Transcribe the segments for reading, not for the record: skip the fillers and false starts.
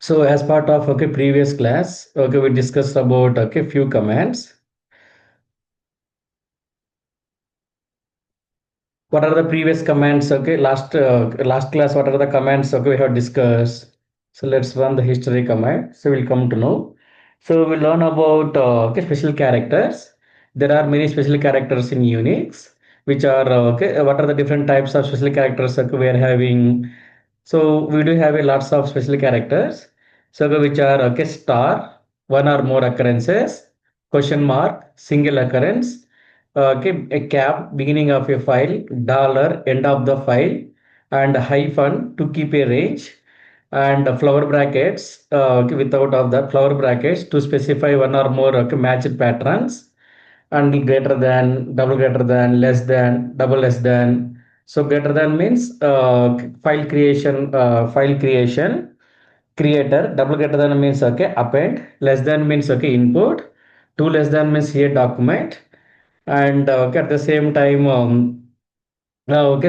So as part of previous class, we discussed about few commands. What are the previous commands? Last class, what are the commands? We have discussed. So let's run the history command. So we'll come to know. So we'll learn about special characters. There are many special characters in Unix, which are what are the different types of special characters we are having. So we do have a lots of special characters. So which are star, one or more occurrences, question mark, single occurrence, a cap, beginning of a file, dollar, end of the file, and hyphen to keep a range, and flower brackets, without of the flower brackets to specify one or more matched patterns, and greater than, double greater than, less than, double less than. So greater than means file creation, creator, double greater than means append, less than means input, two less than means here document, and at the same time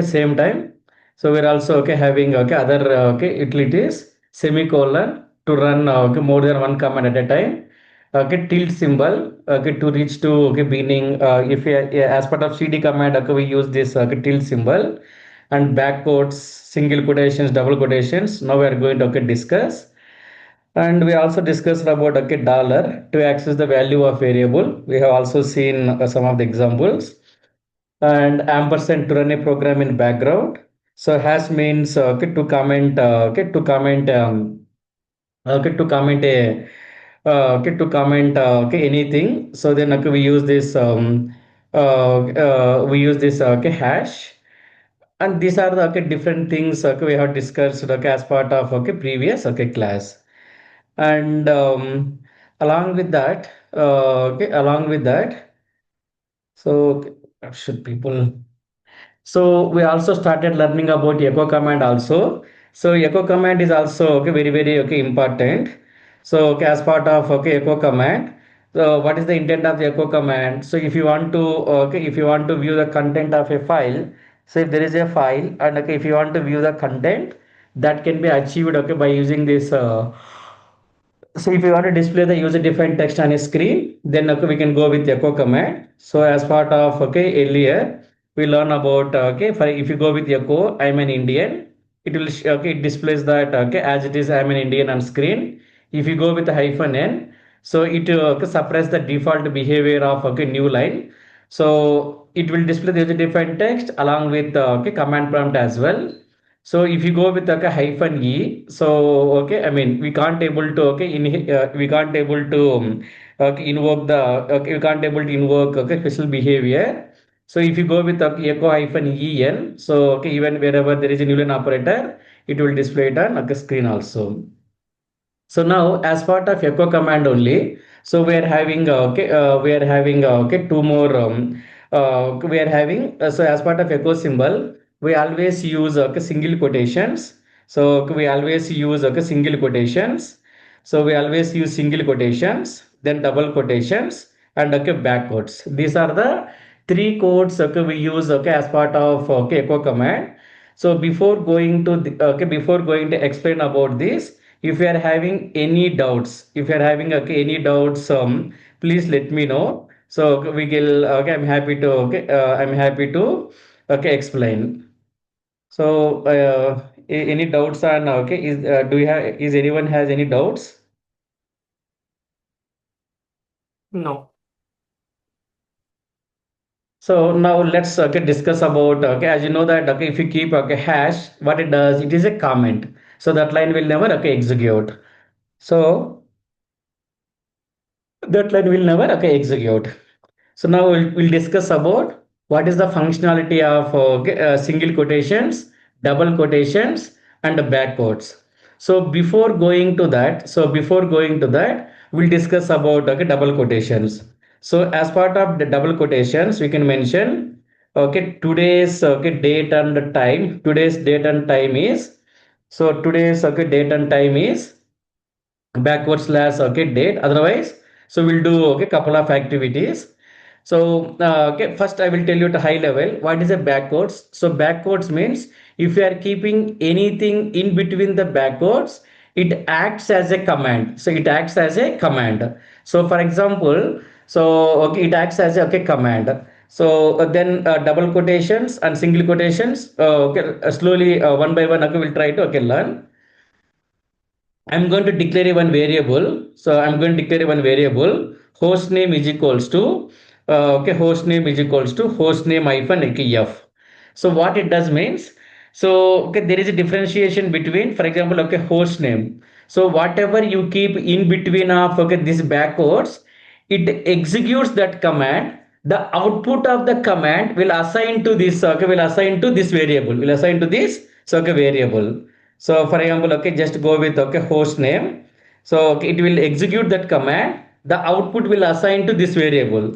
same time. So we're also having other utilities, semicolon to run more than one command at a time, tilde symbol to reach to beginning. If yeah, as part of cd command, we use this tilde symbol, and back quotes, single quotations, double quotations. Now we are going to discuss. And we also discussed about dollar to access the value of variable. We have also seen some of the examples, and ampersand to run a program in background. So hash means to comment, to comment a to comment anything. So then we use this hash, and these are the different things we have discussed as part of previous class. And along with that, along with that, so should people. So we also started learning about echo command also. So echo command is also very important. So as part of echo command, so what is the intent of the echo command? So if you want to if you want to view the content of a file, so if there is a file, and if you want to view the content, that can be achieved by using this so if you want to display the user defined text on a screen, then we can go with echo command. So as part of earlier, we learn about for if you go with echo, I'm an Indian, it will it displays that as it is I'm an Indian on screen. If you go with the hyphen n, so it suppress the default behavior of new line. So it will display the user defined text along with command prompt as well. So if you go with like a hyphen e, so I mean we can't able to we can't able to invoke the we can't able to invoke special behavior. So if you go with echo hyphen en, so even wherever there is a new line operator, it will display it on screen also. So now, as part of echo command only, so we are having we are having two more. We are having so as part of echo symbol, we always use single quotations. So we always use single quotations. So we always use single quotations, then double quotations, and back quotes. These are the three codes we use as part of echo command. So before going to before going to explain about this, if you are having any doubts, if you are having any doubts, please let me know. So we will I'm happy to I'm happy to explain. So any doubts on is do you have is anyone has any doubts? No. So now let's discuss about as you know that if you keep hash, what it does, it is a comment, so that line will never execute. So that line will never execute. So now we'll discuss about what is the functionality of single quotations, double quotations, and back quotes. So before going to that, we'll discuss about double quotations. So as part of the double quotations, we can mention today's date and time. Today's date and time is, so today's date and time is backward slash date. Otherwise, so we'll do couple of activities. So first I will tell you at a high level what is a backwards. So backwards means if you are keeping anything in between the backwards, it acts as a command. So it acts as a command. So for example, so okay, it acts as a okay command. So then double quotations and single quotations. Okay, slowly one by one. Okay, we'll try to okay learn. I'm going to declare one variable. So I'm going to declare one variable. Host name is equals to okay. Host name is equals to host name hyphen okay, f. So what it does means, so okay, there is a differentiation between, for example, okay, host name. So whatever you keep in between of okay these backwards, it executes that command. The output of the command will assign to this okay, will assign to this variable, will assign to this so okay variable. So for example, okay, just go with okay host name. So okay, it will execute that command. The output will assign to this variable.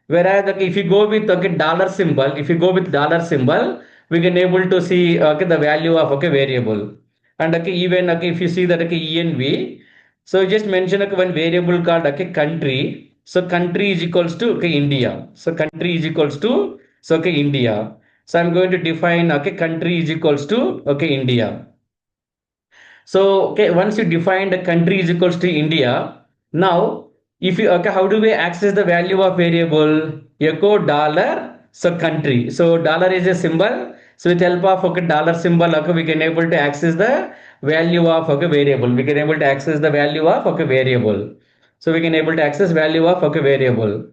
Whereas okay, if you go with okay dollar symbol, if you go with dollar symbol, we can able to see okay the value of okay variable. And okay, even okay, if you see that okay env, so just mention okay, one variable called okay country. So country is equals to okay India. So country is equals to so okay India. So I'm going to define okay country is equals to okay India. So, okay, once you define the country is equals to India, now if you okay, how do we access the value of variable? Echo dollar so country. So dollar is a symbol. So with help of okay dollar symbol, okay, we can able to access the value of okay variable. We can able to access the value of okay variable. So we can able to access value of okay variable.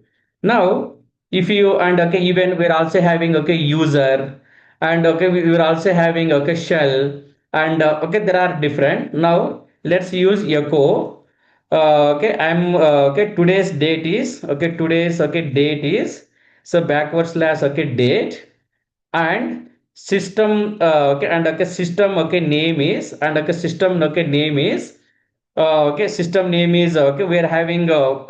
Now, if you and okay, even we're also having okay user and okay, we are also having okay shell and okay there are different. Now let's use echo. Okay, I'm okay, today's date is okay, today's okay date is so backward slash okay date and system okay and okay system okay name is and okay system okay name is okay system name is okay, we are having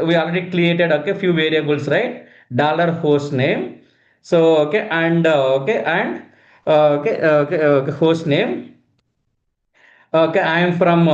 we already created okay few variables, right? Dollar host name. So okay and okay and host name. Okay, I am from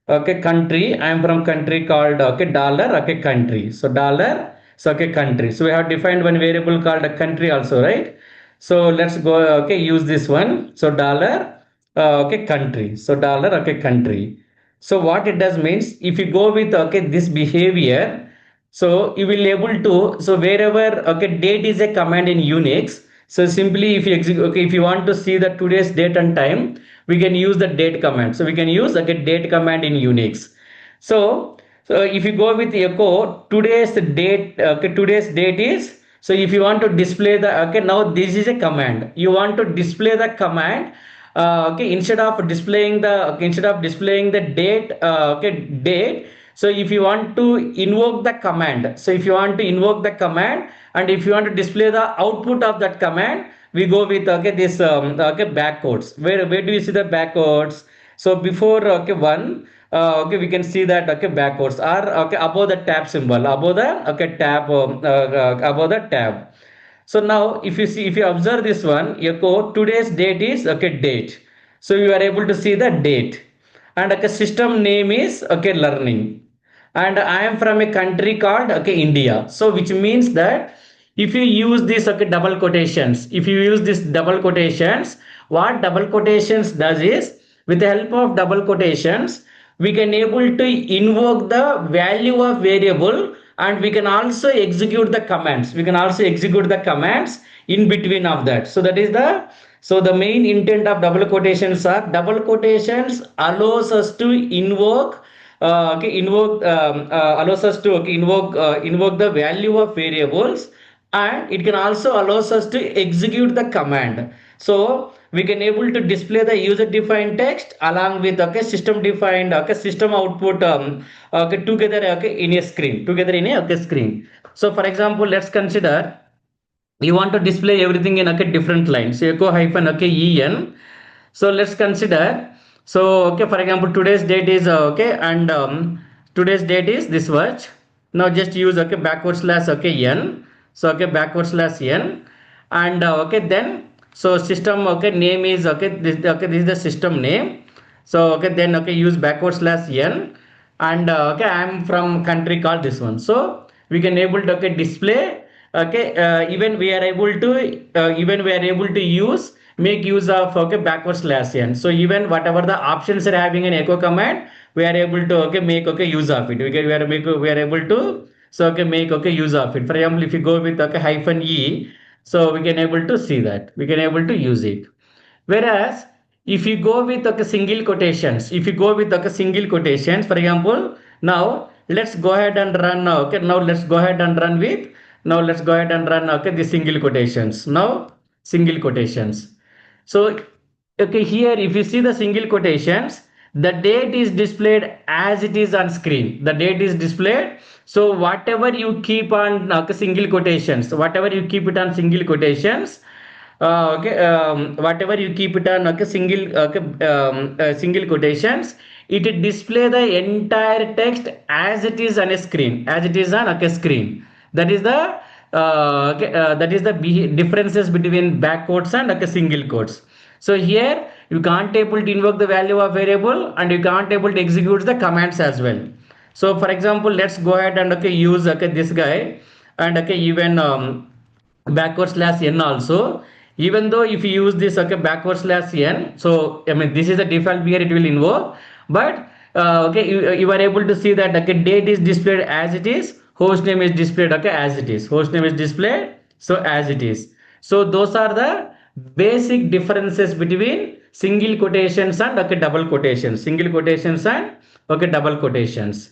okay country. I am from country called okay dollar okay country. So dollar so okay country. So we have defined one variable called a country also, right? So let's go okay use this one. So dollar okay country. So dollar okay country. So what it does means if you go with okay this behavior, so you will able to so wherever okay date is a command in Unix. So simply if you execute okay if you want to see the today's date and time, we can use the date command. So we can use okay date command in Unix. So if you go with echo today's date okay today's date is, so if you want to display the okay now this is a command. You want to display the command okay instead of displaying the date okay date. So if you want to invoke the command, so if you want to invoke the command and if you want to display the output of that command, we go with okay this okay backcodes. Where do you see the backcodes? So before okay one okay we can see that okay backcodes are okay above the tab symbol, above the okay tab above the tab. So now if you see, if you observe this one echo today's date is okay date. So you are able to see the date and okay system name is okay learning and I am from a country called okay India. So which means that if you use this okay double quotations, if you use this double quotations, what double quotations does is with the help of double quotations we can able to invoke the value of variable and we can also execute the commands, we can also execute the commands in between of that. So that is the, so the main intent of double quotations are double quotations allows us to invoke okay invoke allows us to okay, invoke the value of variables and it can also allows us to execute the command. So we can able to display the user defined text along with okay system defined okay system output okay together okay in a screen, together in a okay screen. So for example let's consider you want to display everything in okay different lines, so echo hyphen okay en. So let's consider, so okay for example today's date is okay and today's date is this much. Now just use okay backward slash okay n. So okay backward slash n and okay then so system okay name is okay this is the system name. So okay then okay use backward slash n and okay I am from country called this one. So we can able to okay display okay even we are able to even we are able to use make use of backward slash n. So even whatever the options are having an echo command, we are able to make use of it. We are able to make use of it. For example, if you go with hyphen e, so we can able to see that we can able to use it. Whereas if you go with single quotations, if you go with single quotations, for example, now let's go ahead and run. Okay, now let's go ahead and run with. Now let's go ahead and run. Okay, the single quotations. Now single quotations. So okay, here if you see the single quotations, the date is displayed as it is on screen. The date is displayed. So whatever you keep on single quotations, whatever you keep it on single quotations, whatever you keep it on single quotations, it display the entire text as it is on a screen, as it is on a screen. That is the differences between back quotes and single quotes. So here you can't able to invoke the value of variable, and you can't able to execute the commands as well. So for example, let's go ahead and use this guy, and even backward slash n also. Even though if you use this backward slash n, so I mean this is the default behavior it will invoke, but you are able to see that date is displayed as it is, host name is displayed as it is, host name is displayed so as it is. So those are the basic differences between single quotations and double quotations, single quotations and double quotations.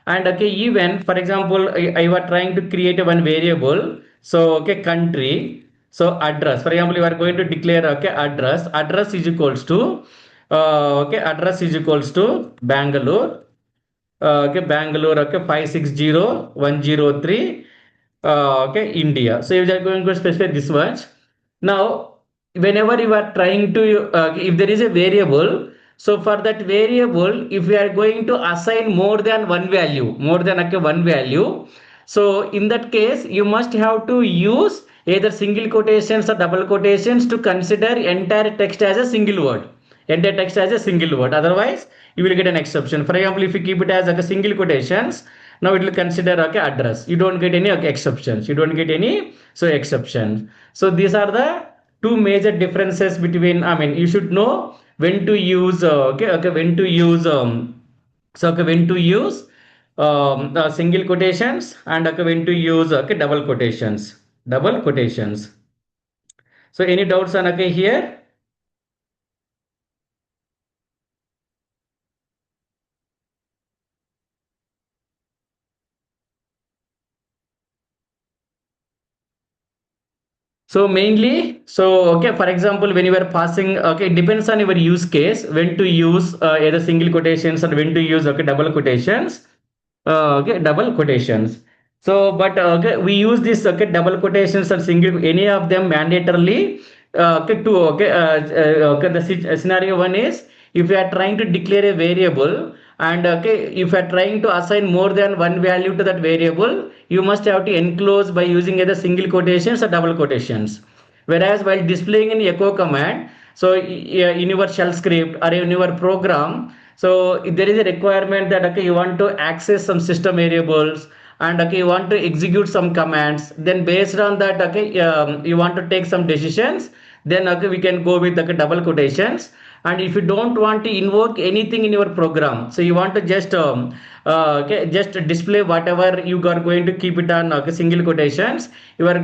And even for example, I was trying to create one variable. So country, so address, for example, you are going to declare address is equals to address is equals to Bangalore. Bangalore, 560103, India. So if you are going to specify this much, now whenever you are trying to, if there is a variable, so for that variable, if we are going to assign more than one value, more than one value, so in that case, you must have to use either single quotations or double quotations to consider entire text as a single word, entire text as a single word. Otherwise, you will get an exception. For example, if you keep it as a single quotations, now it will consider address. You don't get any exceptions. You don't get any exceptions. So these are the two major differences between. I mean, you should know when to use. When to use. When to use single quotations, and when to use double quotations. Double quotations. So any doubts on here? So mainly, so for example, when you are passing, it depends on your use case when to use either single quotations or when to use double quotations. Double quotations. So, but we use this double quotations and single any of them mandatorily. To the scenario one is if you are trying to declare a variable, and if you are trying to assign more than one value to that variable, you must have to enclose by using either single quotations or double quotations. Whereas while displaying in echo command, so in your shell script or in your program, so if there is a requirement that you want to access some system variables, and you want to execute some commands, then based on that you want to take some decisions, then we can go with double quotations. And if you don't want to invoke anything in your program, so you want to just just display whatever you are going to keep it on single quotations, you are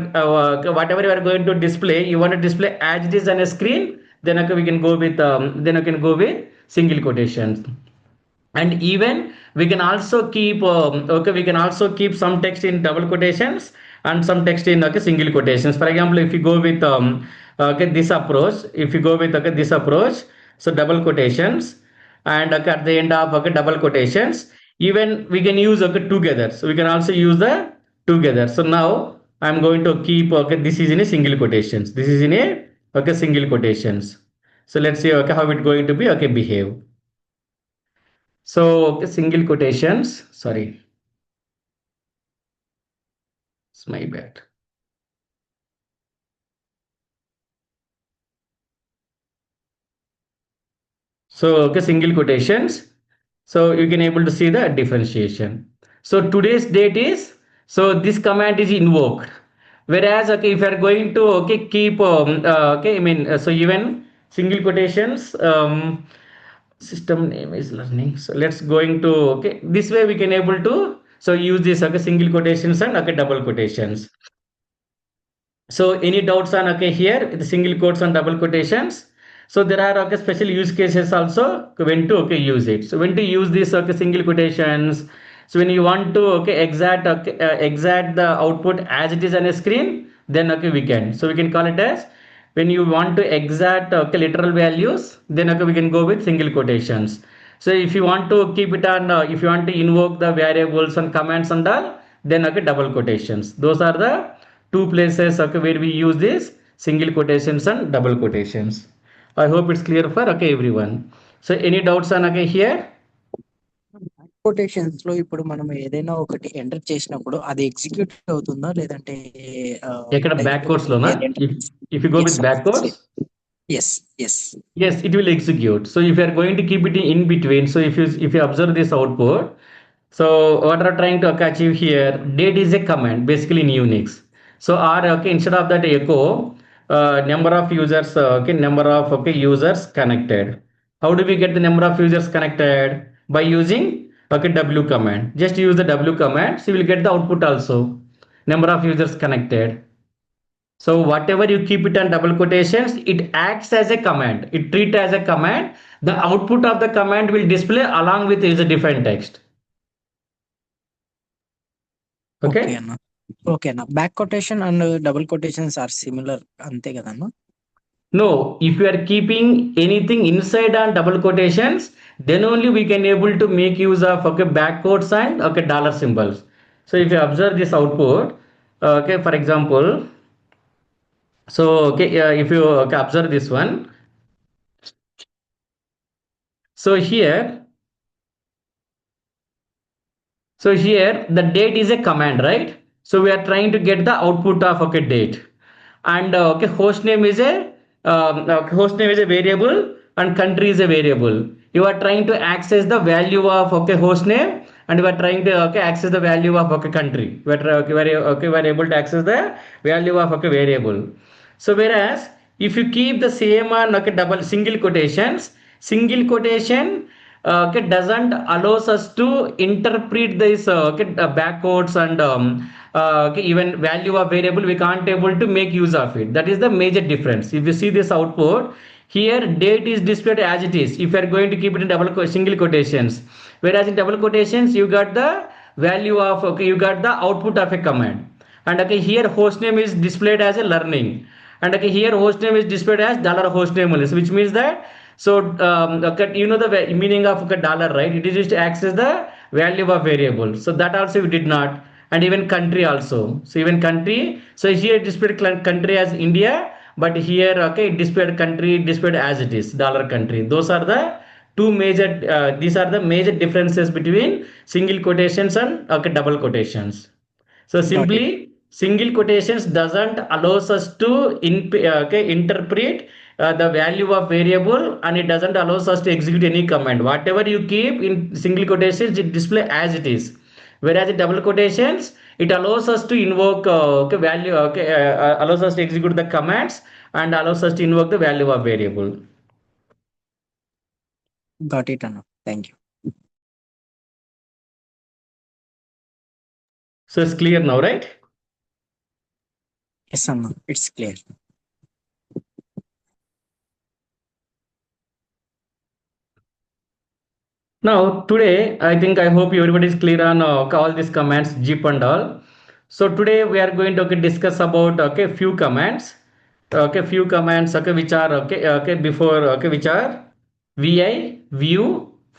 whatever you are going to display, you want to display as it is on a screen, then we can go with then you can go with single quotations. And even we can also keep we can also keep some text in double quotations and some text in single quotations. For example, if you go with this approach, if you go with this approach, so double quotations, and at the end of double quotations, even we can use together, so we can also use the together. So now I'm going to keep this is in a single quotations, this is in a single quotations. So let's see how it going to be behave. So single quotations, sorry, it's my bad. So single quotations. So you can able to see the differentiation. So today's date is, so this command is invoked. Whereas okay, if you are going to okay keep okay, I mean so even single quotations system name is learning. So let's going to okay this way we can able to so use this okay single quotations and okay double quotations. So any doubts on okay here the single quotes and double quotations. So there are okay special use cases also when to okay use it. So when to use these okay single quotations. So when you want to okay exact the output as it is on a screen, then okay we can. So we can call it as when you want to exact okay literal values, then okay we can go with single quotations. So if you want to keep it on if you want to invoke the variables and commands and all, then okay double quotations. Those are the two places okay where we use this single quotations and double quotations. I hope it's clear for okay everyone. So any doubts on okay here? Quotations లో ఇప్పుడు మనం ఏదైనా ఒకటి enter చేసినప్పుడు అది execute అవుతుందా లేదంటే ఎక్కడ డైరెక్ట్ గా backwards లోనా? ఏది enter If you go yes with backwards, yes yes yes it will execute. So if you are going to keep it in between, so if you observe this output, so what are trying to achieve here, date is a command basically in Unix. So or okay instead of that echo number of users okay number of okay users connected. How do we get the number of users connected? By using okay w command. Just use the w command, so you will get the output also, number of users connected. So whatever you keep it on double quotations, it acts as a command. It treat as a command. The output of the command will display along with user defined text. Okay Okay. అన్న okay అన్న back quotation and double quotations are similar అంతే కదన్న No, if you are keeping anything inside on double quotations, then only we can able to make use of okay back quotes and okay dollar symbols. So if you observe this output, okay, for example, so okay, if you okay, observe this one, so here So here the date is a command, right? So we are trying to get the output of okay date, and okay host name is a variable and country is a variable. You are trying to access the value of okay host name, and you are trying to okay access the value of okay country. We are able to access the value of okay variable. So whereas if you keep the same on okay double single quotations, single quotation okay doesn't allows us to interpret this backwards and okay, even value of variable we can't able to make use of it. That is the major difference. If you see this output here, date is displayed as it is if you are going to keep it in single quotations, whereas in double quotations you got the value of okay you got the output of a command. And okay here host name is displayed as a learning, and okay here host name is displayed as dollar host name only, which means that so okay, you know the meaning of okay dollar, right? It is used to access the value of variable, so that also we did not. And even country also, so even country, so here it displayed country as India, but here okay it displayed country displayed as it is dollar country. Those are the two major these are the major differences between single quotations and okay double quotations. So got it simply single quotations doesn't allows us to okay, interpret the value of variable, and it doesn't allows us to execute any command. Whatever you keep in single quotations, it display as it is. Whereas in double quotations, it allows us to invoke okay, value okay, allows us to execute the commands and allows us to invoke the value of variable. Got it అన్న thank you So it's clear now, right? Yes అన్న it's clear Now today, I think I hope everybody is clear on all these commands, zip and all. So today we are going to okay, discuss about okay few commands, okay few commands okay which are okay before okay which are vi, view,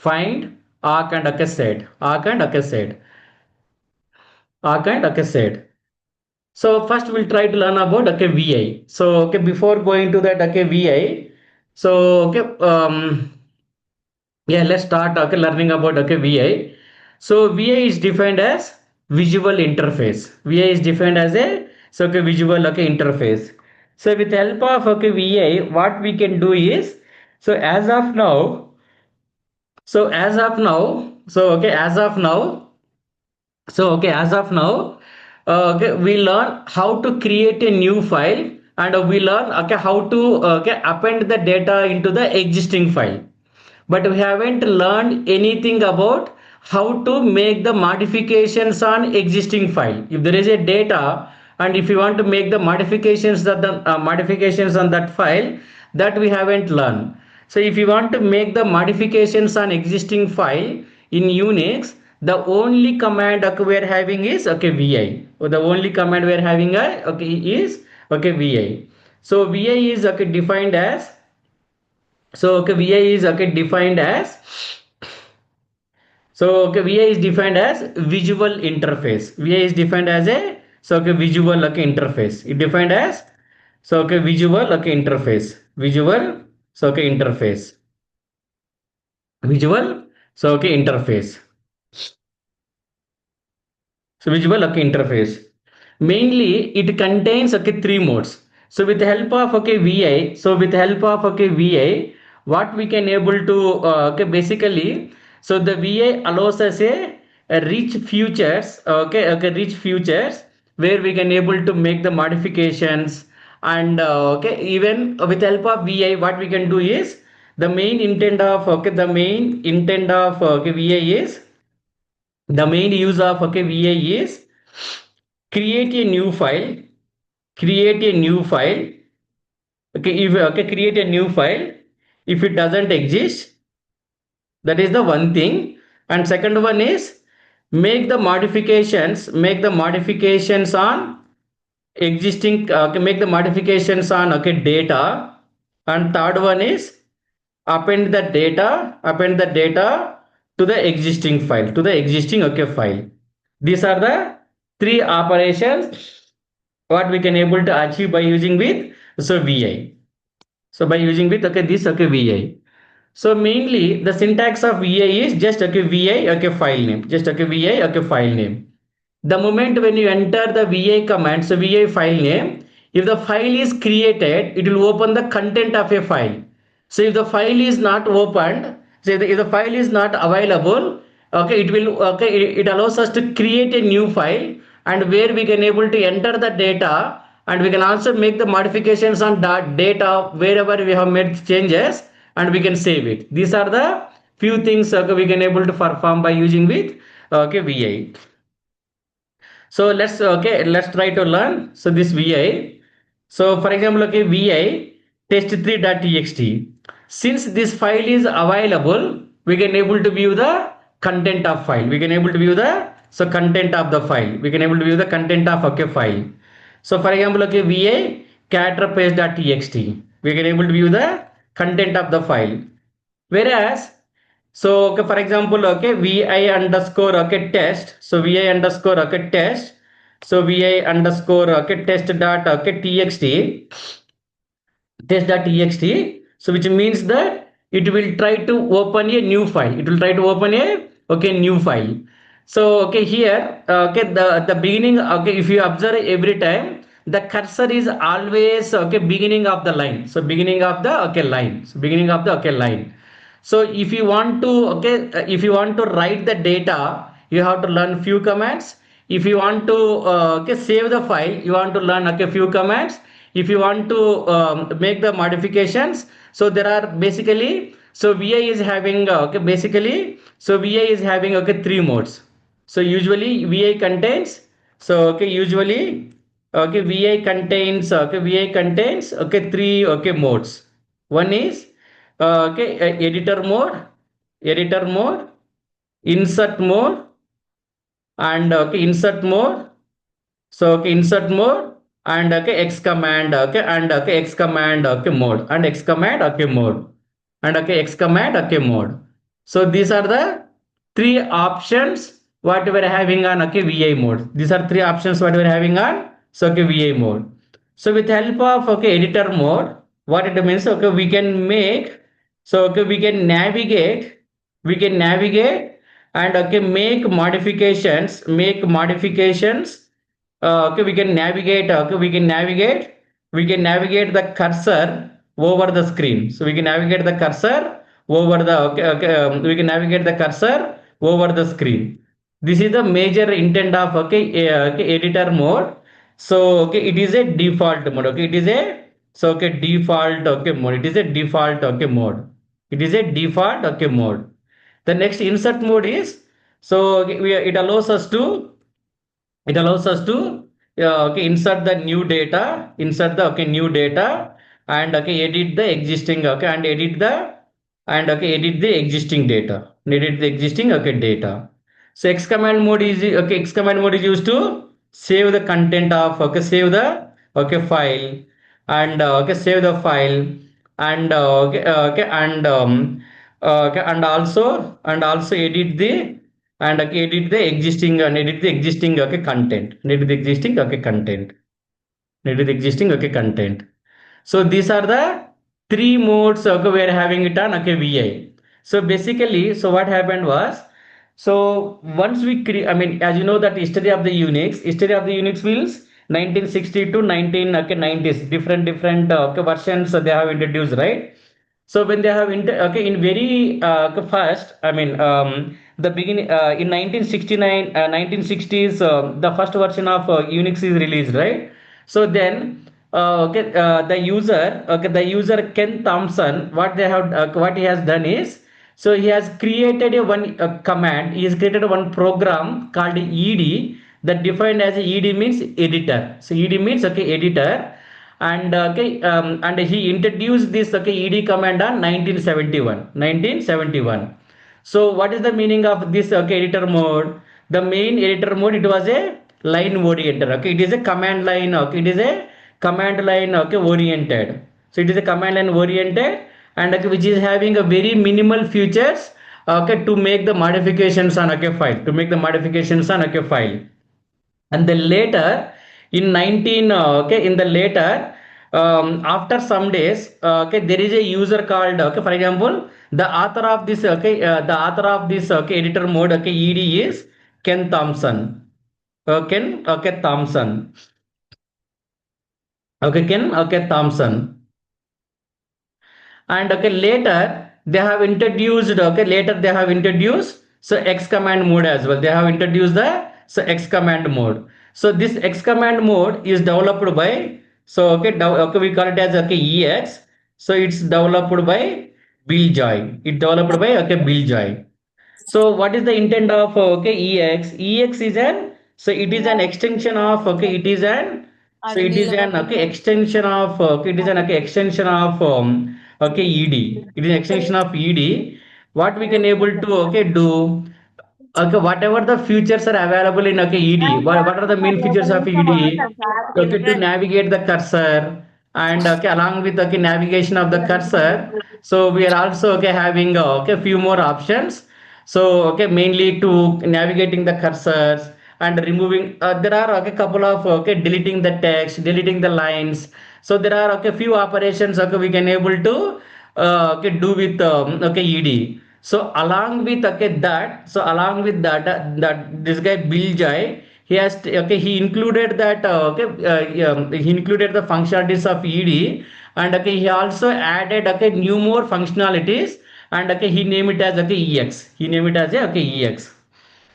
find, arc and okay set, arc and okay set, arc and okay set. So first we'll try to learn about okay vi. So okay before going to that okay vi, so okay yeah, let's start okay learning about okay vi. So vi is defined as visual interface. Vi is defined as a so okay visual okay interface. So with the help of okay vi, what we can do is, so as of now, so as of now, so okay as of now, so okay as of now, okay, we learn how to create a new file, and we learn okay how to append the data into the existing file, but we haven't learned anything about how to make the modifications on existing file. If there is a data and if you want to make the modifications that the modifications on that file, that we haven't learned. So if you want to make the modifications on existing file in Unix, the only command okay, we are having is okay vi. Or the only command we are having okay is okay vi. So vi is okay defined as, so okay vi is okay defined as, so okay vi is defined as visual interface. Vi is defined as a, so okay visual okay interface. It defined as, so okay visual okay interface. Visual, so okay interface. Visual, so okay interface. So visual okay interface. Mainly it contains okay three modes. So with the help of okay VI, so with the help of okay VI, what we can able to okay basically, so the VI allows us a rich features, okay rich features where we can able to make the modifications, and okay even with the help of VI what we can do is, the main intent of okay the main intent of okay VI is, the main use of okay VI is create a new file, create a new file, okay if okay create a new file. If it doesn't exist, that is the one thing. And second one is make the modifications, make the modifications on existing okay, make the modifications on okay data. And third one is append the data to the existing file, to the existing okay file. These are the three operations what we can able to achieve by using with so vi. So by using with okay this okay vi. So mainly the syntax of vi is just okay vi okay file name, just okay vi okay file name. The moment when you enter the vi command, so vi file name, if the file is created, it will open the content of a file. So if the file is not opened, so if the file is not available, okay it will okay it allows us to create a new file, and where we can able to enter the data, and we can also make the modifications on that data wherever we have made changes, and we can save it. These are the few things okay, we can able to perform by using with okay vi. So let's try to learn. So this vi. So for example, okay, vi test3.txt. Since this file is available, we can able to view the content of file. We can able to view the so content of the file. We can able to view the content of okay file. So for example, okay, vi characterpaste.txt. We can able to view the content of the file. Whereas, so okay, for example, okay, vi underscore okay test. So vi underscore okay test. So vi underscore okay test dot okay txt, test.txt. So which means that it will try to open a new file. It will try to open a okay new file. So okay here okay the beginning okay if you observe every time, the cursor is always okay beginning of the line. So beginning of the okay line. So beginning of the okay line. So if you want to okay if you want to write the data, you have to learn few commands. If you want to okay save the file, you want to learn okay few commands. If you want to make the modifications, so there are basically, so vi is having okay basically, so vi is having okay three modes. So usually vi contains, so okay usually okay vi contains okay vi contains okay three okay modes. One is okay editor mode, editor mode, insert mode, and okay insert mode. So okay insert mode, and okay x command okay, and okay x command okay mode, and x command okay mode, and okay x command okay mode. So these are the three options what we are having on okay vi mode. These are three options what we are having on so okay vi mode. So with help of okay editor mode, what it means, okay we can make, so okay we can navigate, and okay make modifications. Okay we can navigate, okay we can navigate the cursor over the screen. So we can navigate the cursor over the okay, we can navigate the cursor over the screen. This is the major intent of okay, editor mode. So okay, it is a default mode. Okay, it is a so okay default okay mode. It is a default okay mode. It is a default okay mode. The next insert mode is so okay, it allows us to insert the new data, insert the okay new data, and okay edit the existing okay and edit the and okay edit the existing data, edit the existing okay data. So X command mode is used to save the content of okay save the okay file and okay save the file and and also edit the and edit the existing and edit the existing okay content, edit the existing okay content, edit the existing okay content. So these are the three modes okay we are having it on okay vi. So basically so what happened was, so once we create, I mean, as you know that history of the unix means 1960 to 19 okay 90s, different okay versions they have introduced, right? So when they have okay in very first, I mean the beginning in 1969 1960s the first version of Unix is released, right? So then the user Ken Thompson, what he has done is, so he has created a one command. He has created one program called ed, that defined as ed means editor. So ed means okay editor, and he introduced this okay ed command on 1971. So what is the meaning of this okay editor mode? The main editor mode, it was a line oriented, okay, it is a command line, okay, it is a command line okay oriented. So it is a command line oriented, and okay, which is having a very minimal features okay to make the modifications on okay file, to make the modifications on okay file. And then later in 19 okay in the later after some days okay there is a user called okay, for example, the author of this okay editor mode okay ed is Ken Thompson. Ken okay Thompson. Okay, Ken okay Thompson. And okay later they have introduced so X command mode as well. They have introduced the so X command mode. So this X command mode is developed by, so okay we call it as okay ex. So it's developed by Bill Joy. It developed by okay Bill Joy. So what is the intent of okay ex? Ex is an, so it is an extension of okay it is an, so it is an okay extension of okay it is an okay extension of okay ed. It is an extension of ed. What we can able to okay do, okay whatever the features are available in okay ed, what are the main features of ed? Okay, to navigate the cursor, and okay along with okay navigation of the cursor, so we are also okay having okay few more options. So okay mainly to navigating the cursors and removing there are okay couple of okay deleting the text, deleting the lines. So there are okay few operations okay we can able to okay do with okay ed. So along with that this guy Bill Jai, he included that he included the functionalities of ed, and okay he also added okay new more functionalities, and okay he named it as okay ex, he named it as okay ex.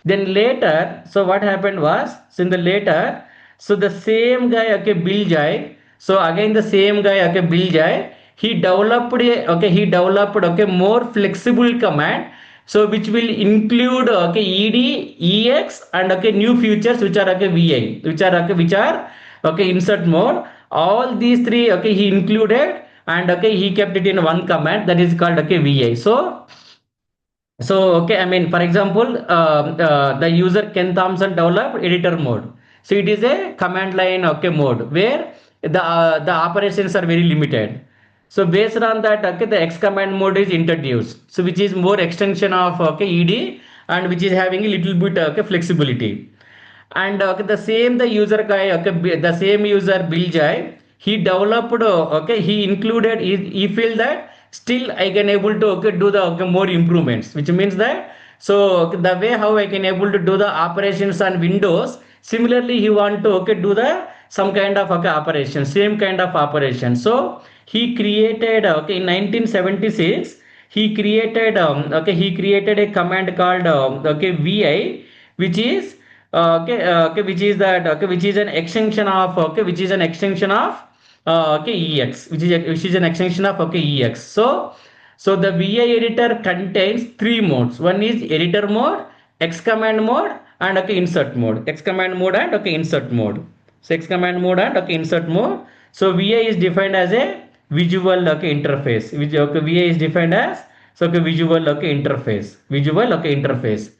Then later, so what happened was, so in the later, so the same guy, okay, Bill Jai. So again, the same guy, okay, Bill Jai. He developed, okay, more flexible command. So which will include, okay, ed, ex, and okay, new features which are okay, vi, okay, insert mode. All these three, okay, he included, and okay, he kept it in one command that is called okay, vi. So okay, I mean, for example, the user Ken Thompson developed editor mode. So it is a command line okay mode where the operations are very limited. So based on that okay the X command mode is introduced, so which is more extension of okay ed, and which is having a little bit okay flexibility. And okay, the user guy, okay, the same user Bill Jai, he developed okay he included, he feel that still I can able to okay do the okay more improvements, which means that, so okay, the way how I can able to do the operations on Windows, similarly he want to okay do the some kind of okay operation, same kind of operation. So he created okay in 1976 he created a command called okay vi, which is which is that which is an extension of which is an extension of ex, which is an extension of ex. So the VI editor contains three modes. One is editor mode, X command mode, and insert mode. X command mode and insert mode. So X command mode and insert mode. So VI is defined as a visual interface. Which VI is defined as visual interface. Visual interface.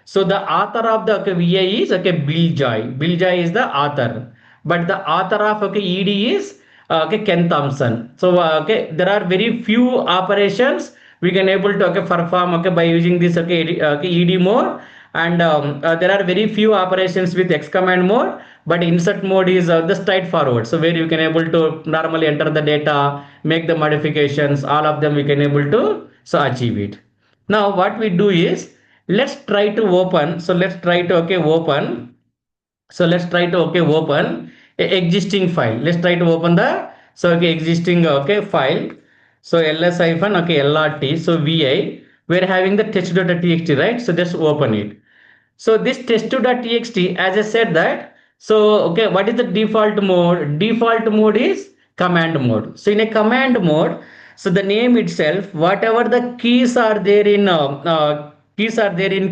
So the author of the VI is Bill Joy. Bill Joy is the author, but the author of ED is Ken Thompson. So there are very few operations we can able to perform by using this ED mode, and there are very few operations with X command mode, but insert mode is the straightforward. So where you can able to normally enter the data, make the modifications, all of them we can able to achieve it. Now what we do is, let's try to open. So let's try to open. So let's try to open a existing file. Let's try to open the existing file. So ls hyphen lrt. So vi, we're having the test.txt, right? So just open it. So this test2.txt, as I said that, so what is the default mode? Default mode is command mode. So in a command mode, so the name itself, whatever the keys are there in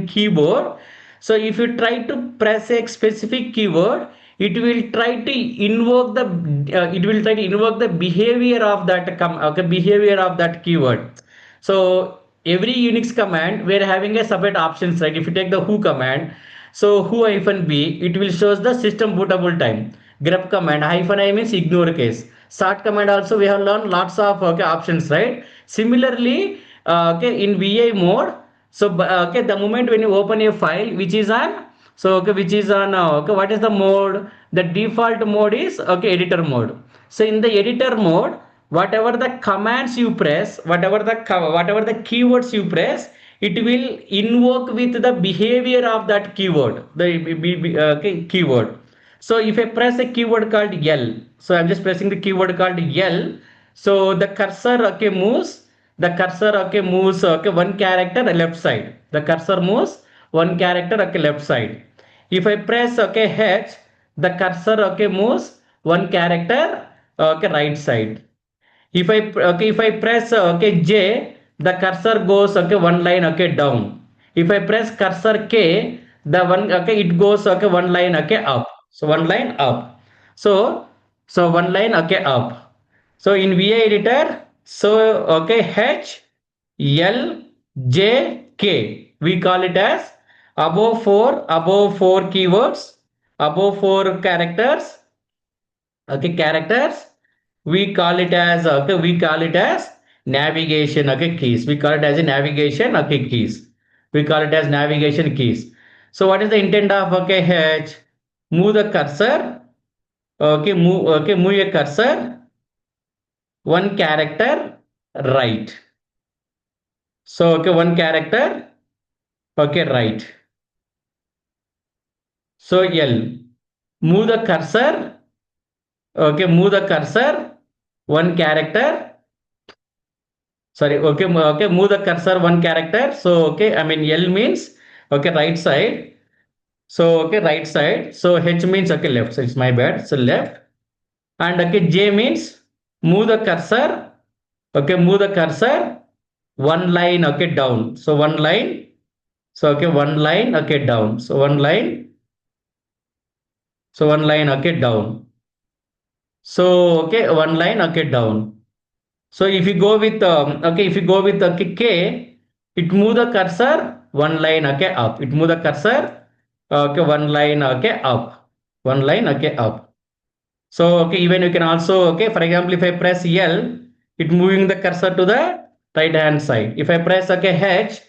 keyboard. So if you try to press a specific keyword, it will try to invoke the behavior of that behavior of that keyword. So every Unix command, we're having a separate options, right? If you take the who command, so who hyphen b, it will shows the system bootable time. Grep command, hyphen I means ignore case. Start command also we have learned lots of options, right? Similarly, in VI mode, so the moment when you open a file which is on, so which is on what is the mode? The default mode is editor mode. So in the editor mode, whatever the commands you press, whatever the keywords you press, it will invoke with the behavior of that keyword, the keyword. So if I press a keyword called L, so I'm just pressing the keyword called L. So the cursor moves one character left side. The cursor moves one character left side. If I press H, the cursor moves one character right side. If I press J, the cursor goes one line down. If I press cursor K, the one it goes one line up. So one line up. So one line up. So in VI editor, so H L J K, we call it as above four keywords, above four characters, characters, we call it as we call it as navigation keys. We call it as a navigation keys. We call it as navigation keys. So what is the intent of H? Move the cursor, move a cursor one character right. So one character right. So L, move the cursor, move the cursor one character, sorry, move the cursor one character. So I mean L means right side. So right side. So H means left. So it's my bad. So left. And J means move the cursor, move the cursor one line down. So one line. So one line down. So one line. So one line down. So one line down. So if you go with if you go with the K, it move the cursor one line up. It move the cursor one line up. One line up. So even you can also for example, if I press L, it moving the cursor to the right hand side. If I press H,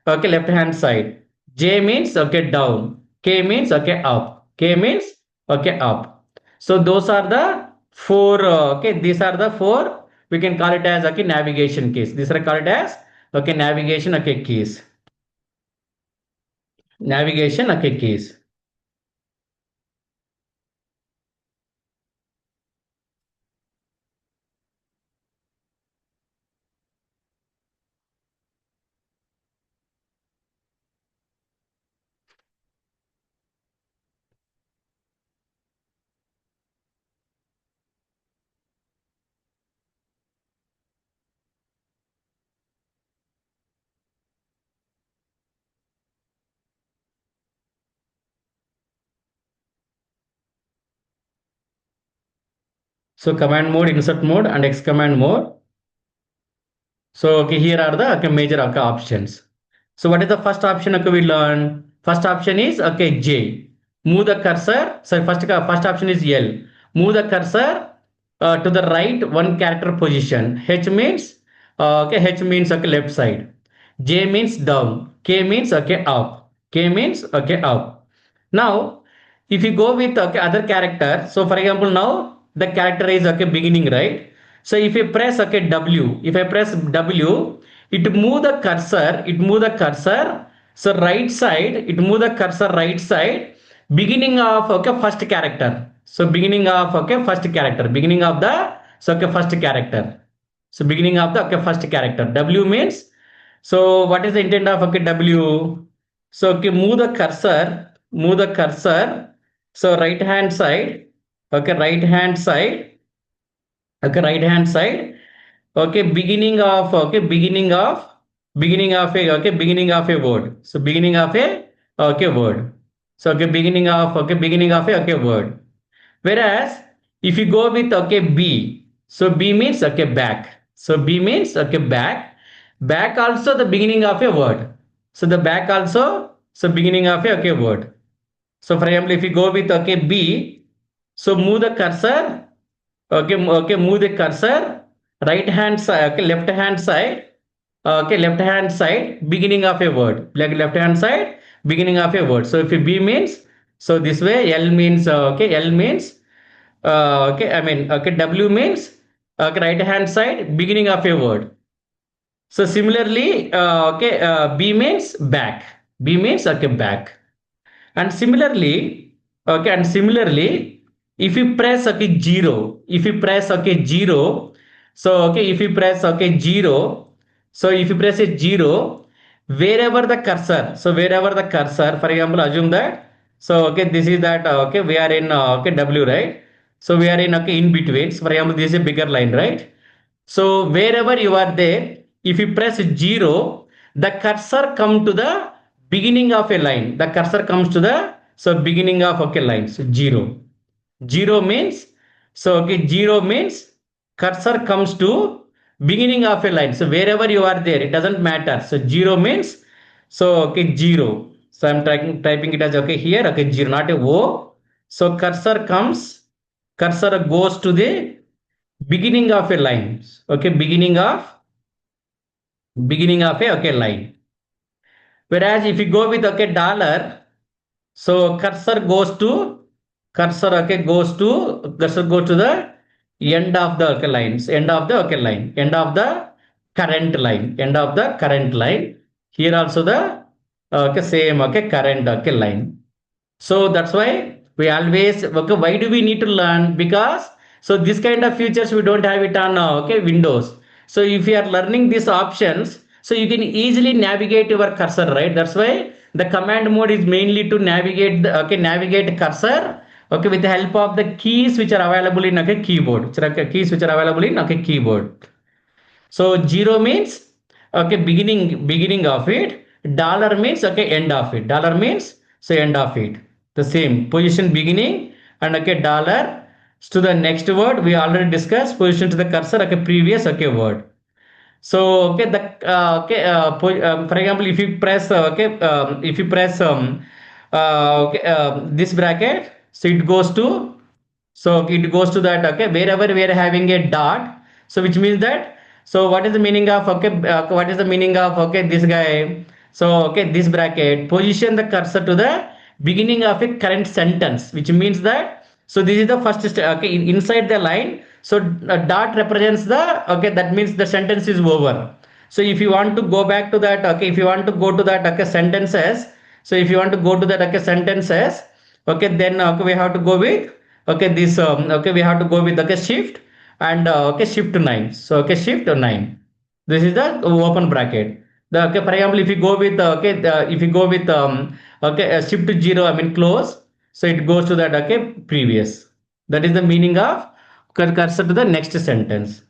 left hand side. J means down. K means up. K means up. So those are the four. These are the four. We can call it as navigation keys. These are called as navigation keys. Navigation keys. So command mode, insert mode, and X command mode. So okay, here are the okay, major okay, options. So what is the first option okay, we learn? First option is okay J. Move the cursor. Sorry, first option is L. Move the cursor to the right one character position. H means okay, H means okay left side. J means down. K means okay up. K means okay up. Now, if you go with okay, other character, so for example, now the character is okay beginning, right? So if you press okay W, if I press W, it move the cursor, it move the cursor. So right side, it move the cursor right side, beginning of okay first character. So beginning of okay first character, beginning of the so okay first character. So beginning of the okay first character. W means so what is the intent of okay W? So okay, move the cursor. So right hand side, okay, right hand side, okay, right hand side, okay, beginning of a okay, beginning of a word. So beginning of a okay word. So okay, beginning of a okay word. Whereas if you go with okay B, so B means okay back. So B means okay back. Back also the beginning of a word. So the back also so beginning of a okay word. So for example, if you go with okay B, so move the cursor. Okay, okay, move the cursor. Right hand side, okay, left hand side. Okay, left hand side, beginning of a word. Like left hand side, beginning of a word. So if B means so this way, L means okay, L means okay, I mean okay, W means okay, right hand side, beginning of a word. So similarly, okay, B means back. B means okay, back. And similarly, okay, and similarly, if you press okay zero, if you press okay zero, so okay, if you press okay zero, so if you press a zero, wherever the cursor, so wherever the cursor, for example, assume that, so okay, this is that okay, we are in okay W, right? So we are in okay in between. So for example, this is a bigger line, right? So wherever you are there, if you press zero, the cursor come to the beginning of a line. The cursor comes to the so beginning of okay line. So zero. Zero means so okay zero means cursor comes to beginning of a line. So wherever you are there, it doesn't matter. So zero means so okay zero. So I'm typing it as okay here okay zero not a O. So cursor goes to the beginning of a line. Okay, beginning of a okay line. Whereas if you go with okay dollar, so cursor goes to the end of the okay lines, end of the okay line, end of the current line, end of the current line. Here also the okay same okay current okay line. So that's why we always okay. Why do we need to learn? Because so this kind of features we don't have it on okay Windows. So if you are learning these options, so you can easily navigate your cursor, right? That's why the command mode is mainly to navigate the okay navigate cursor okay with the help of the keys which are available in okay keyboard. So, okay, keys which are available in okay keyboard. So zero means okay beginning of it. Dollar means okay end of it. Dollar means so end of it. The same position beginning and okay dollar to the next word we already discussed position to the cursor okay previous okay word. So okay the for example if you press this bracket so it goes to so it goes to that okay wherever we are having a dot so which means that so what is the meaning of okay what is the meaning of okay this guy so okay this bracket position the cursor to the beginning of a current sentence which means that so this is the first okay inside the line so dot represents the okay that means the sentence is over. So if you want to go back to that okay if you want to go to that okay sentences so if you want to go to that okay sentences okay then okay we have to go with okay this okay we have to go with okay shift and okay shift 9 so okay shift 9 this is the open bracket the okay for example if you go with if you go with okay shift 0 I mean close so it goes to that okay previous that is the meaning of cursor to the next sentence.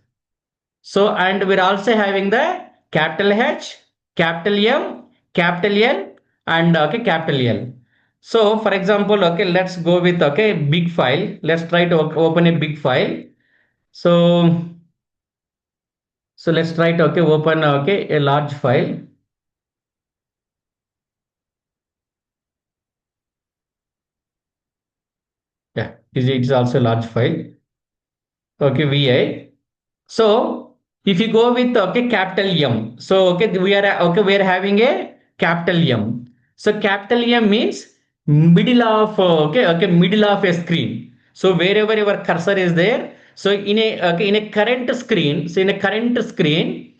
So, and we're also having the capital H, capital M, capital L, and okay, capital L. So, for example, okay, let's go with okay, big file. Let's try to open a big file. So so let's try to okay open okay a large file. Yeah, it's also a large file. Okay, VI. So if you go with okay capital M, so we are having a capital M. So capital M means middle of middle of a screen. So wherever your cursor is there, so in a current screen, so in the current screen,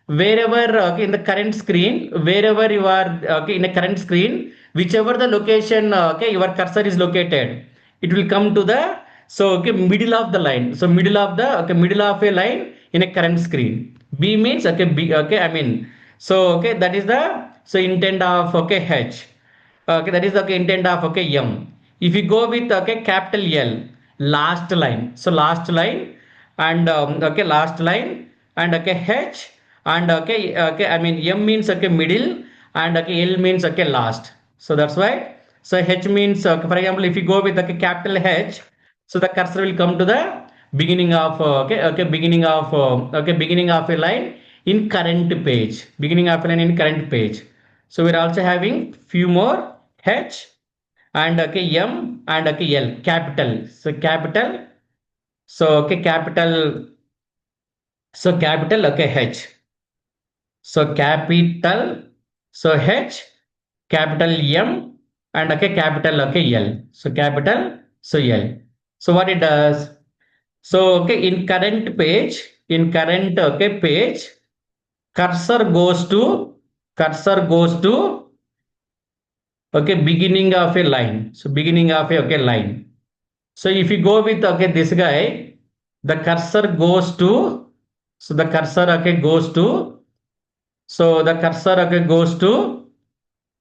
wherever in the current screen, wherever you are in a current screen, whichever the location your cursor is located, it will come to the so okay middle of the line, so middle of the okay middle of a line in a current screen. B means okay b okay I mean so okay that is the so intent of okay H. Okay, that is the okay, intent of okay M. If you go with okay capital L, last line, so last line, and okay last line, and okay H, and okay I mean M means okay middle, and okay L means okay last. So that's why, so H means for example if you go with okay capital H, so the cursor will come to the beginning of beginning of a line in current page, beginning of a line in current page. So we're also having few more H, and okay M, and okay L capital. So capital, so okay capital, so capital okay H. So capital, so H, capital M, and okay capital okay L. So capital, so L. So what it does? So okay in current okay page, cursor goes to cursor goes to okay beginning of a line. So beginning of a okay line. So if you go with okay this guy, the cursor goes to, so the cursor okay goes to, so the cursor okay goes to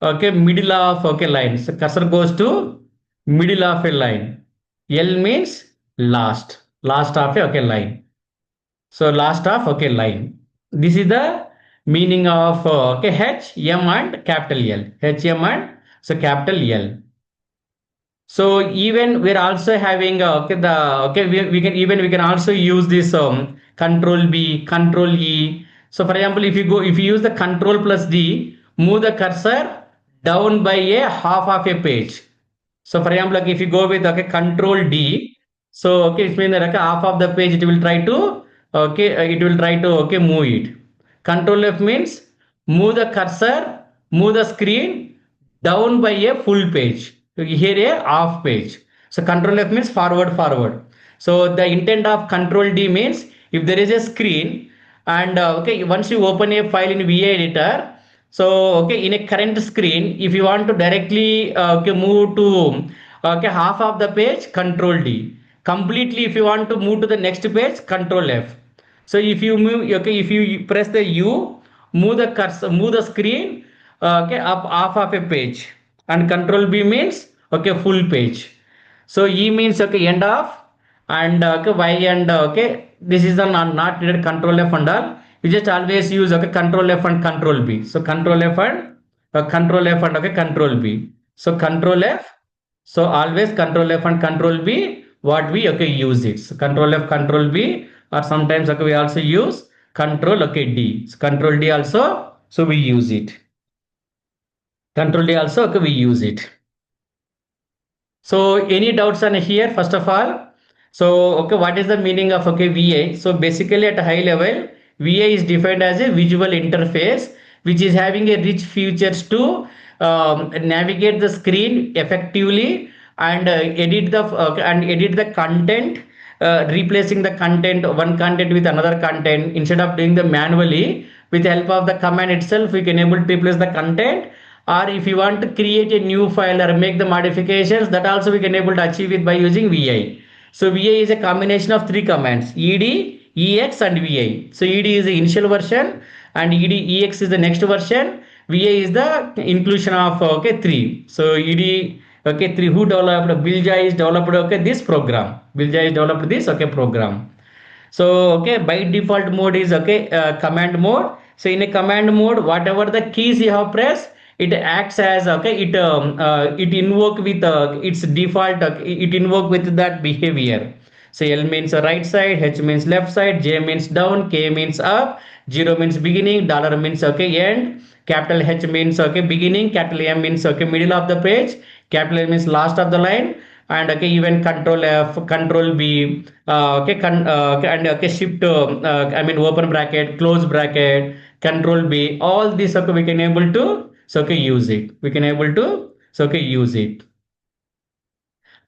okay middle of okay line. So cursor goes to middle of a line. L means last of a okay line. So last of okay line. This is the meaning of okay H, M and capital L. H, M and so capital L. So even we're also having we can even we can also use this control B, control E. So for example, if you use the control plus D, move the cursor down by a half of a page. So for example, like if you go with okay control D, so okay it means that okay, half of the page it will try to it will try to okay move it. Control F means move the cursor, move the screen down by a full page. So here a half page. So control F means forward. So the intent of control D means if there is a screen, and okay once you open a file in VA editor, so okay in a current screen, if you want to directly okay move to okay half of the page, control D. Completely if you want to move to the next page, control F. So if you move okay if you press the U, move the cursor, move the screen okay up half of a page, and control B means okay full page. So E means okay end of, and okay Y, and okay this is the not needed control F and all. You just always use okay control F and control B. So control F and control F and okay control B. So control F. So always control F and control B. What we okay use it. So control F, control B, or sometimes okay we also use control okay D. So control D also. So we use it. Control D also okay we use it. So any doubts on here first of all? So okay, what is the meaning of okay VA? So basically at a high level, VA is defined as a visual interface which is having a rich features to navigate the screen effectively, and edit the content, replacing the content, one content with another content, instead of doing the manually. With the help of the command itself we can able to replace the content, or if you want to create a new file or make the modifications, that also we can able to achieve it by using VI. So VI is a combination of three commands: ed, ex and VI. So ed is the initial version, and ex is the next version. VI is the inclusion of okay three. So ed okay three, who developed, Bilja is developed okay this program, Bilja is developed this okay program. So okay by default mode is okay command mode. So in a command mode, whatever the keys you have pressed, it acts as okay it invoke with its default it invoke with that behavior. So L means right side, H means left side, J means down, K means up, 0 means beginning, dollar means okay end, capital H means okay beginning, capital M means okay middle of the page, capital L means last of the line, and okay even control F, control B, and okay shift I mean open bracket, close bracket, control B, all this okay we can able to so okay use it. We can able to so okay use it.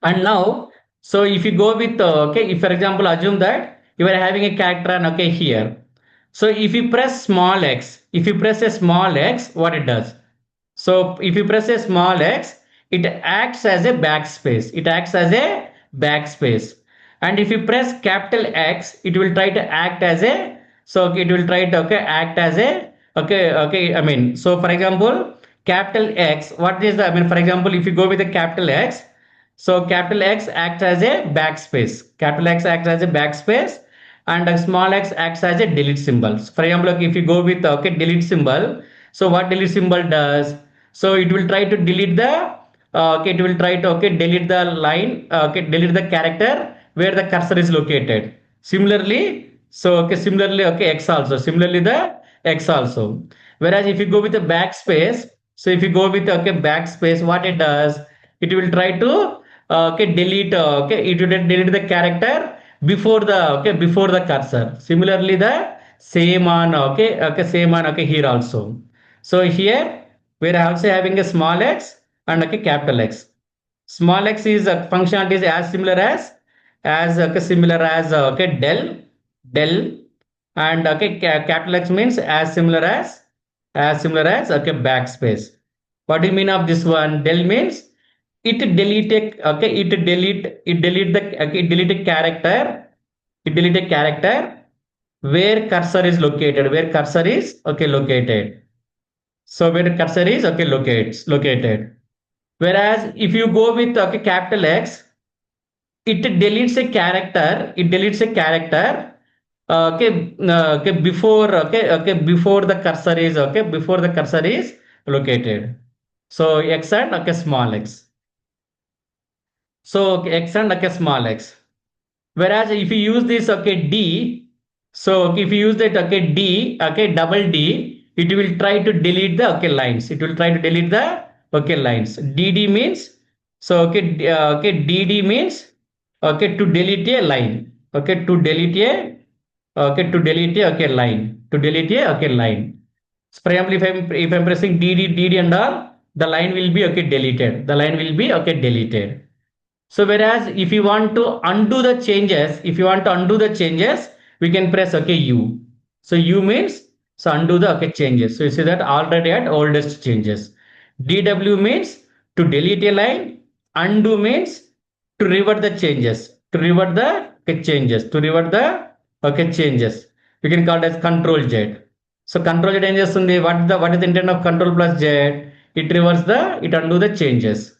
And now, so if you go with, okay, if for example, assume that you are having a character and okay here. So if you press small x, if you press a small x, what it does? So if you press a small x, it acts as a backspace. It acts as a backspace. And if you press capital X, it will try to act as a, so it will try to okay act as a I mean, so for example, capital X, what is the, I mean, for example, if you go with the capital X, so capital X acts as a backspace. Capital X acts as a backspace, and a small x acts as a delete symbol. For example, if you go with okay delete symbol, so what delete symbol does? So it will try to delete the okay, it will try to okay delete the line, okay delete the character where the cursor is located. Similarly, so okay similarly okay x also. Similarly the x also. Whereas if you go with the backspace, so if you go with okay backspace, what it does? It will try to okay delete okay it will delete the character before the okay before the cursor. Similarly the same on okay same on okay here also. So here we are also having a small x and okay capital X. Small x is a functionality is as similar as okay, similar as okay del, and okay capital X means as similar as okay backspace. What do you mean of this one? Del means it delete okay it delete the okay, it delete a character, it delete a character where cursor is located, where cursor is okay located. So where cursor is okay located. Whereas if you go with okay capital X, it deletes a character, it deletes a character okay before the cursor is okay before the cursor is located. So x and okay small x. So okay, x and okay small x. Whereas if you use this okay D, so okay, if you use that okay D, okay double D, it will try to delete the okay lines. It will try to delete the okay lines. DD means so okay okay DD means okay to delete a line. Okay to delete a okay to delete a okay line. To delete a okay line. So for example, if I'm pressing DD and all, the line will be okay deleted. The line will be okay deleted. So whereas if you want to undo the changes, if you want to undo the changes, we can press okay U. So U means so undo the okay changes. So you see that already at oldest changes. DW means to delete a line. Undo means to revert the changes. To revert the okay, changes. To revert the okay changes. We can call it as control Z. So control Z changes in the what is the intent of control plus Z? It reverses the it undo the changes.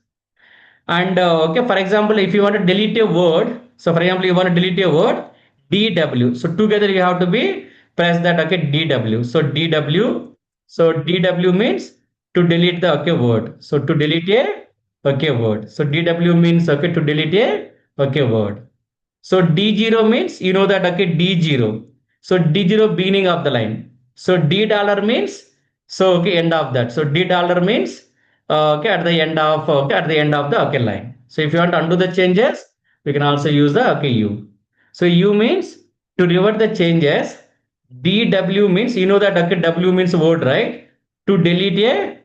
And okay, for example, if you want to delete a word, so for example, you want to delete a word, DW. So together you have to be press that okay DW. So DW. So DW means to delete the okay word. So to delete a okay word. So DW means okay to delete a okay word. So D0 means you know that okay D0. So D0 beginning of the line. So D dollar means so okay end of that. So D dollar means okay at the end of okay at the end of the okay line. So if you want to undo the changes, we can also use the okay U. So U means to revert the changes. DW means you know that okay W means word, right? To delete a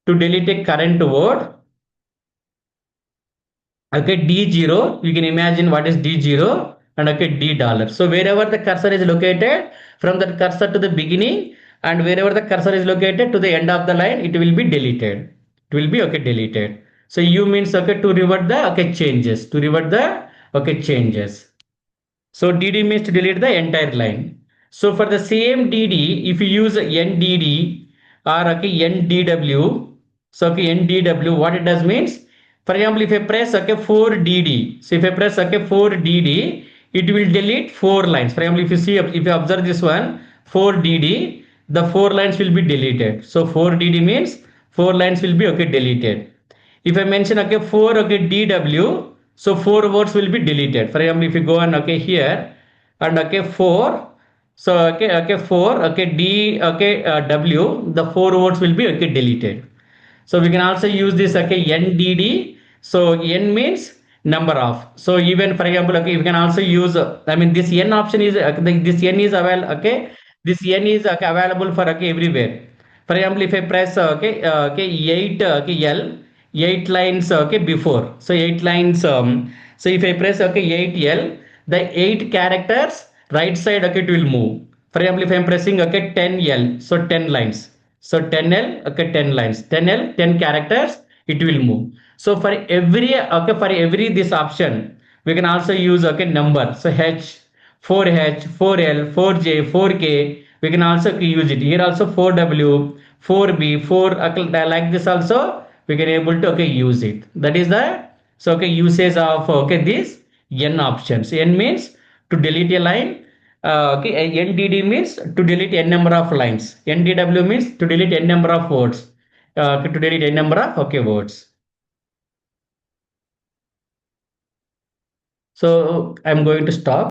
to delete a current word. Okay, D0, you can imagine what is D0 and okay, D dollar. So wherever the cursor is located, from the cursor to the beginning and wherever the cursor is located to the end of the line, it will be deleted. It will be okay deleted. So U means okay to revert the okay changes, to revert the okay changes. So DD means to delete the entire line. So for the same DD, if you use NDD or okay NDW, so okay NDW, what it does means, for example, if I press okay 4DD, so if I press okay 4DD, it will delete four lines. For example, if you see, if you observe this one, 4DD, the four lines will be deleted. So 4DD means four lines will be okay deleted. If I mention okay 4 okay DW, So four words will be deleted. For example, if you go and okay here and okay four, so okay four okay D okay W, the four words will be okay deleted. So we can also use this okay NDD. So N means number of. So even for example, okay, we can also use. I mean, this N option is this N is available. Okay, this N is okay, available for okay everywhere. For example, if I press okay eight okay L, eight lines okay before. So eight lines. So if I press okay eight L, the eight characters right side okay it will move. For example, if I am pressing okay 10L, so 10 lines. So 10L, okay, 10 lines. 10L, 10 characters, it will move. So for every this option, we can also use okay number. So H, 4H, 4L, 4J, 4K. We can also use it. Here also 4W, 4B, 4 okay, like this also we can able to okay use it. That is the so okay usage of okay this N options. N means to delete a line okay, NDD means to delete n number of lines. NDW means to delete n number of words. To delete n number of okay words. So I'm going to stop.